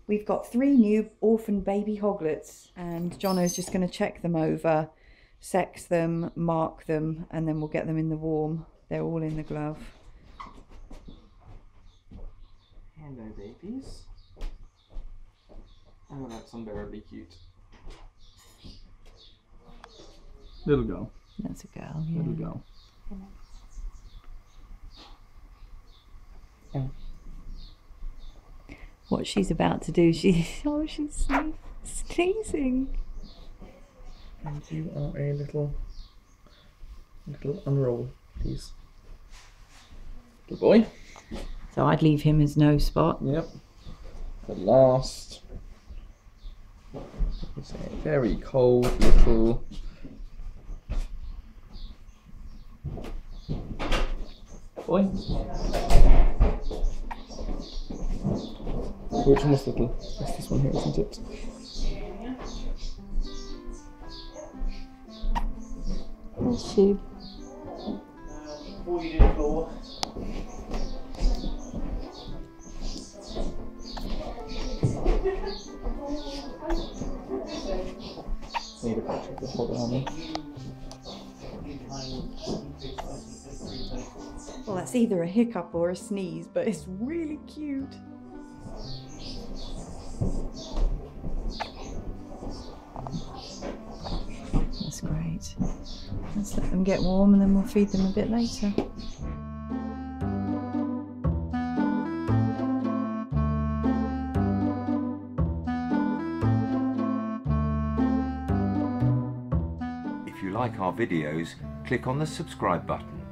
We've got 3 new orphan baby hoglets, and Jono's just going to check them over, sex them, mark them, and then we'll get them in the warm. They're all in the glove. Hello, babies. Oh, that's unbearably cute. Little girl. That's a girl, yeah. Little girl. Oh. What she's about to do, she's sneezing. And you are a little unroll, please. Good boy. So I'd leave him as no spot. Yep. The last. It's a very cold little. Boy. Which one was little? It's this one here, isn't it? That's she. Before you do the floor. Need a picture of the hog army. Well, that's either a hiccup or a sneeze, but it's really cute. That's great. Let's let them get warm and then we'll feed them a bit later. If you like our videos, click on the subscribe button.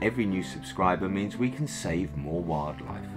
Every new subscriber means we can save more wildlife.